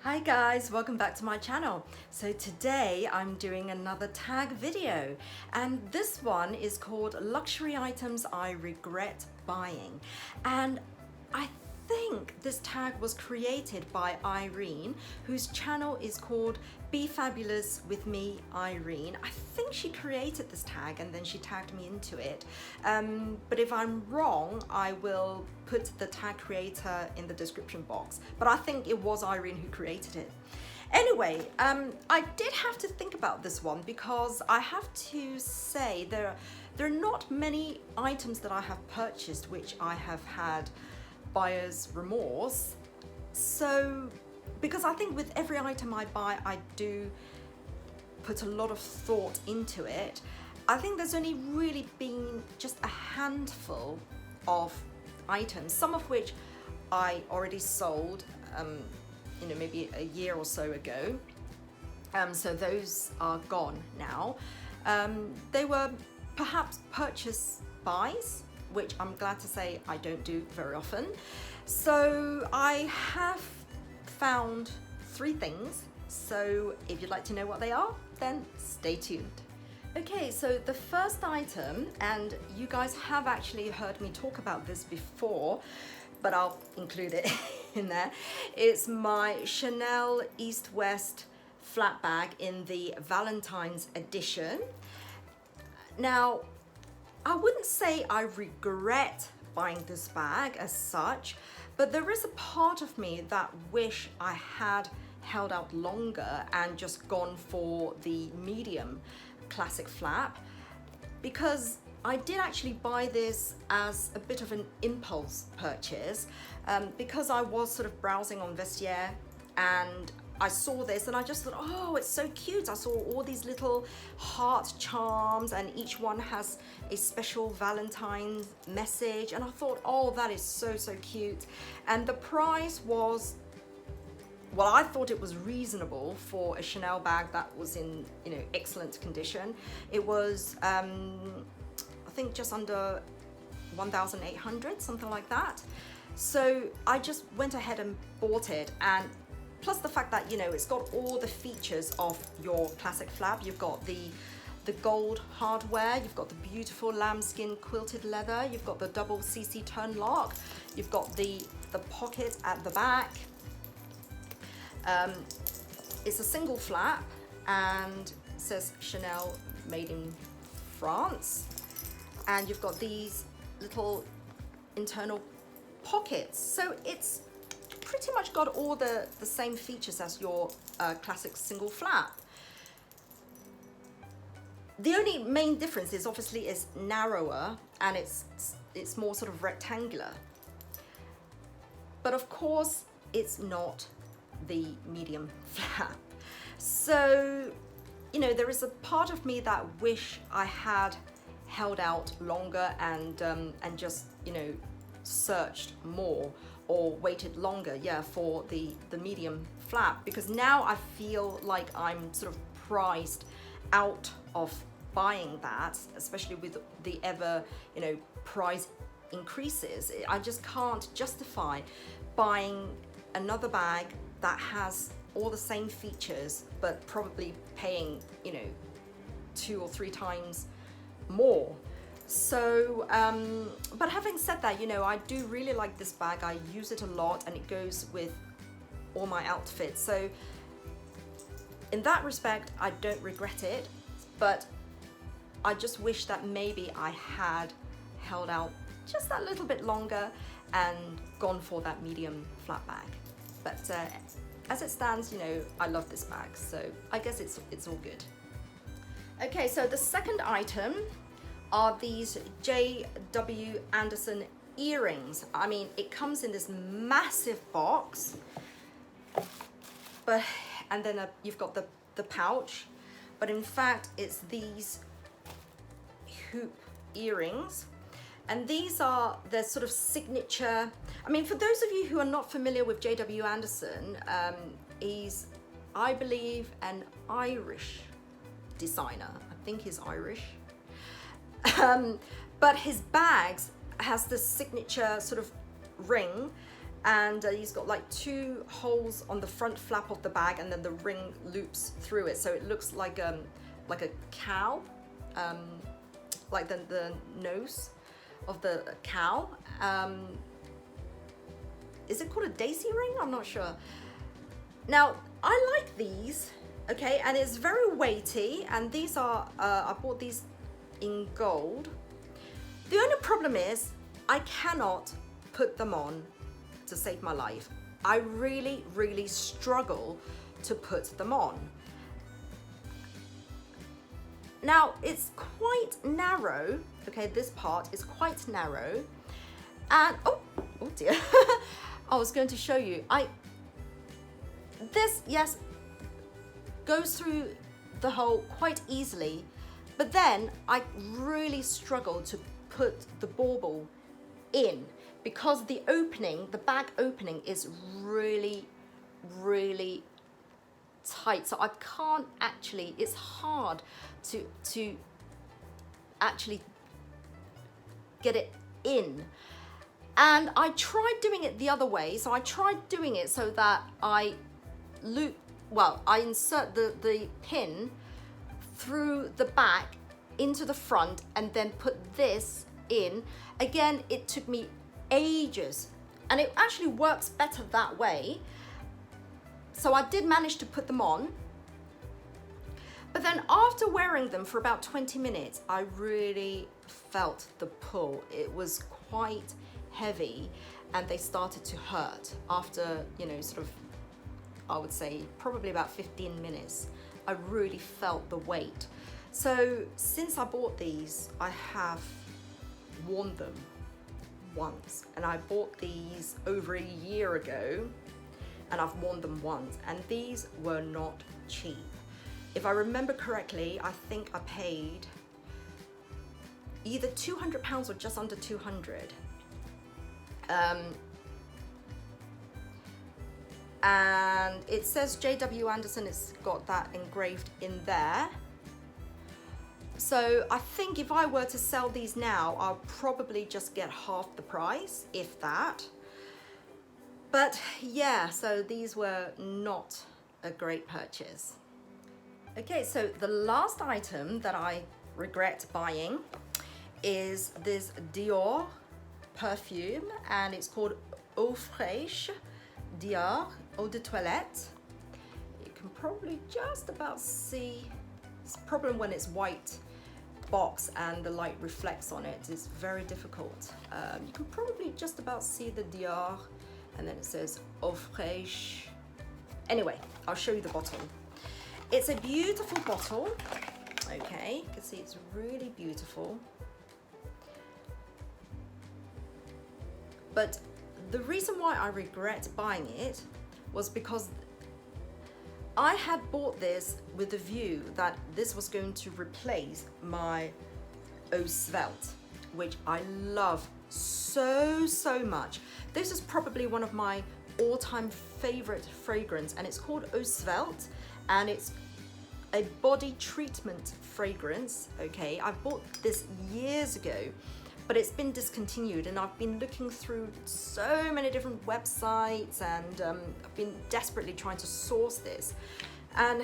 Hi guys, welcome back to my channel. So today I'm doing another tag video, and this one is called Luxury Items I Regret Buying. And I think this tag was created by Irene, whose channel is called Be Fabulous with Me, Irene. I think she created this tag and then she tagged me into it. But if I'm wrong, I will put the tag creator in the description box. But I think it was Irene who created it. Anyway, I did have to think about this one because I have to say there are not many items that I have purchased which I have had buyer's remorse. So, because I think with every item I buy, I do put a lot of thought into it. I think there's only really been just a handful of items, some of which I already sold, maybe a year or so ago. So those are gone now. They were perhaps purchase buys, which I'm glad to say I don't do very often. So I have found 3 things. So if you'd like to know what they are, then stay tuned. Okay, so the first item, and you guys have actually heard me talk about this before, but I'll include it in there. It's my Chanel East West flat bag in the Valentine's edition. Now, I wouldn't say I regret buying this bag as such, but there is a part of me that wish I had held out longer and just gone for the medium classic flap, because I did actually buy this as a bit of an impulse purchase, because I was sort of browsing on Vestiaire and I saw this and I just thought, oh, it's so cute. I saw all these little heart charms and each one has a special Valentine's message, and I thought, oh, that is so cute. And the price was, well, I thought it was reasonable for a Chanel bag that was in, excellent condition. It was, I think just under 1,800, something like that. So I just went ahead and bought it, and plus the fact that, it's got all the features of your classic flap. You've got the gold hardware, you've got the beautiful lambskin quilted leather, you've got the double CC turn lock, you've got the pocket at the back. It's a single flap and it says Chanel made in France. And you've got these little internal pockets. So it's pretty much got all the same features as your classic single flap. The only main difference is obviously it's narrower and it's more sort of rectangular. But of course, it's not the medium flap. So, there is a part of me that wish I had held out longer and just, searched more or waited longer, for the medium flap, because now I feel like I'm sort of priced out of buying that, especially with the ever, price increases. I just can't justify buying another bag that has all the same features, but probably paying, 2 or 3 times more. So, but having said that, I do really like this bag. I use it a lot and it goes with all my outfits. So in that respect, I don't regret it, but I just wish that maybe I had held out just that little bit longer and gone for that medium flat bag. But as it stands, I love this bag, so I guess it's all good. Okay, so the second item are these J.W. Anderson earrings. I mean, it comes in this massive box, and then you've got the pouch, but in fact it's these hoop earrings. And these are their sort of signature. I mean, for those of you who are not familiar with J.W. Anderson, he's, I believe, an Irish designer. I think he's Irish. But his bags has this signature sort of ring and he's got like 2 holes on the front flap of the bag, and then the ring loops through it, so it looks like a cow, like the nose of the cow. Is it called a daisy ring? I'm not sure. Now, I like these, okay, and it's very weighty, and these are, I bought these in gold. The only problem is I cannot put them on to save my life. I really, really struggle to put them on. Now, it's quite narrow, okay, this part is quite narrow, and, oh dear, I was going to show you, this, yes, goes through the hole quite easily, but then I really struggle to put the bauble in because the opening, the bag opening is really, really tight. So I can't actually, it's hard to actually get it in. And I tried doing it the other way. So I tried doing it so that I insert the pin through the back into the front and then put this in. Again, it took me ages, and it actually works better that way. So I did manage to put them on, but then after wearing them for about 20 minutes, I really felt the pull. It was quite heavy, and they started to hurt after, you know, sort of, I would say probably about 15 minutes. I really felt the weight. So since I bought these, I have worn them once, and I bought these over a year ago, and I've worn them once, and these were not cheap. If I remember correctly, I think I paid either £200 or just under 200. And it says J.W. Anderson, it's got that engraved in there. So I think if I were to sell these now, I'll probably just get half the price, if that. But yeah, so these were not a great purchase. Okay, so the last item that I regret buying is this Dior perfume, and it's called Eau Fraîche Dior Eau de Toilette. You can probably just about see, it's a problem when it's white box and the light reflects on it. It's very difficult. You can probably just about see the Dior, and then it says Eau Fraîche. Anyway, I'll show you the bottle. It's a beautiful bottle. Okay, you can see it's really beautiful. But the reason why I regret buying it was because I had bought this with the view that this was going to replace my Eau Svelte, which I love so much. This is probably one of my all-time favorite fragrance, and it's called Eau Svelte, and it's a body treatment fragrance. Okay, I bought this years ago, but it's been discontinued, and I've been looking through so many different websites, and I've been desperately trying to source this, and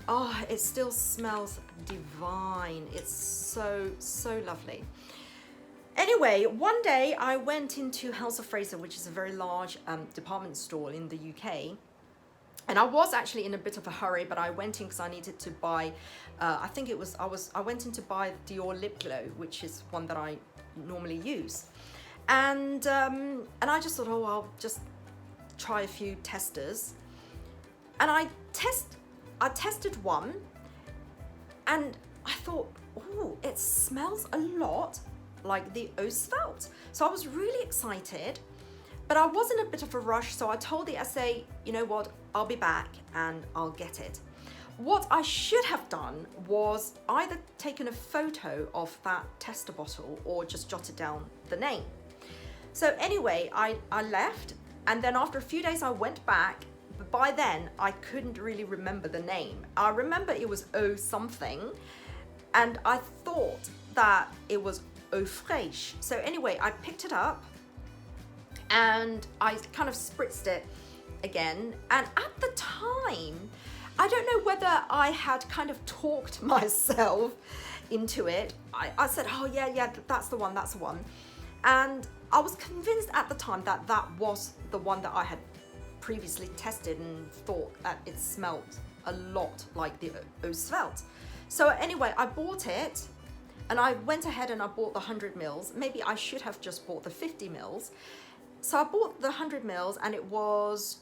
oh, it still smells divine. It's so lovely. Anyway, one day I went into House of Fraser, which is a very large department store in the UK, and I was actually in a bit of a hurry, but I went in because I needed to buy, I went in to buy Dior lip glow, which is one that I normally use. And I just thought, oh, I'll just try a few testers. And I tested one, and I thought, oh, it smells a lot like the Eau Svelte. So I was really excited. But I was in a bit of a rush, so I told the SA, you know what, I'll be back and I'll get it. What I should have done was either taken a photo of that tester bottle or just jotted down the name. So anyway, I left, and then after a few days I went back, but by then I couldn't really remember the name. I remember it was Eau something, and I thought that it was Eau Fraîche. So anyway, I picked it up, and I kind of spritzed it again. And at the time, I don't know whether I had kind of talked myself into it. I said, oh yeah, that's the one, that's the one. And I was convinced at the time that that was the one that I had previously tested and thought that it smelled a lot like the Eau Svelte. So anyway, I bought it and I went ahead and I bought the 100 mils. Maybe I should have just bought the 50 mils. So I bought the 100 mils and it was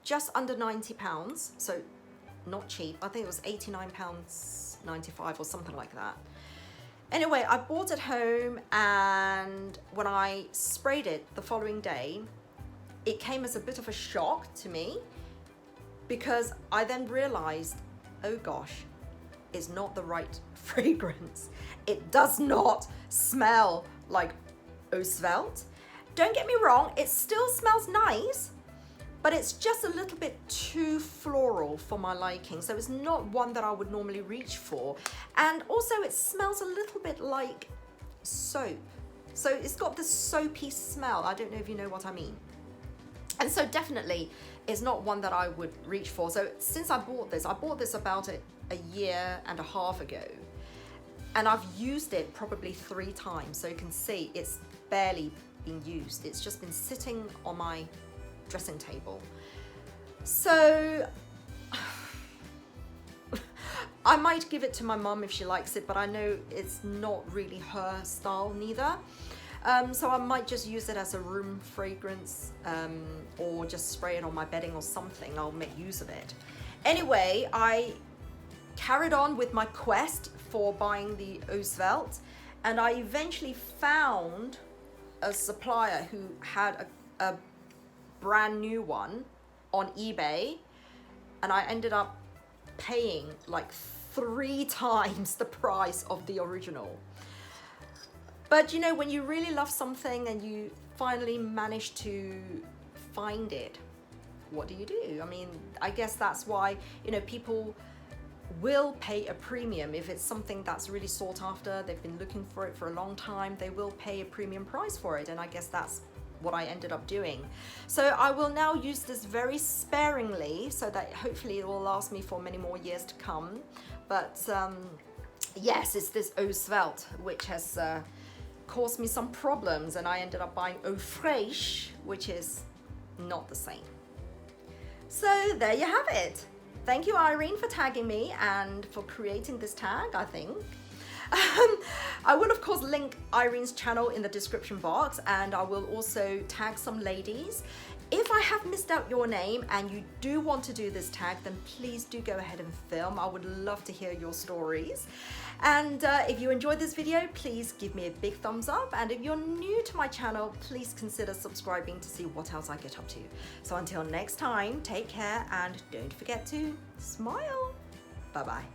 just under £90. So not cheap. I think it was £89.95 or something like that. Anyway, I bought it home, and when I sprayed it the following day, it came as a bit of a shock to me, because I then realized, oh gosh, it's not the right fragrance. It does not smell like Eau Svelte. Don't get me wrong, it still smells nice, but it's just a little bit too floral for my liking. So it's not one that I would normally reach for. And also it smells a little bit like soap. So it's got this soapy smell. I don't know if you know what I mean. And so definitely it's not one that I would reach for. So since I bought this about a year and a half ago. And I've used it probably 3 times. So you can see it's barely been used. It's just been sitting on my dressing table. So I might give it to my mum if she likes it, but I know it's not really her style neither. So I might just use it as a room fragrance, or just spray it on my bedding or something. I'll make use of it. Anyway, I carried on with my quest for buying the Eau Svelte, and I eventually found a supplier who had a brand new one on eBay, and I ended up paying like 3 times the price of the original. But you know, when you really love something and you finally manage to find it, what do? I mean, I guess that's why, you know, people will pay a premium if it's something that's really sought after. They've been looking for it for a long time. They will pay a premium price for it, and I guess that's what I ended up doing. So I will now use this very sparingly so that hopefully it will last me for many more years to come. But yes, it's this Eau Svelte which has caused me some problems, and I ended up buying Eau Fraiche, which is not the same. So there you have it. Thank you, Irene, for tagging me and for creating this tag, I think. I will of course link Irene's channel in the description box, and I will also tag some ladies. If I have missed out your name and you do want to do this tag, then please do go ahead and film. I would love to hear your stories. And if you enjoyed this video, please give me a big thumbs up. And if you're new to my channel, please consider subscribing to see what else I get up to. So until next time, take care and don't forget to smile. Bye-bye.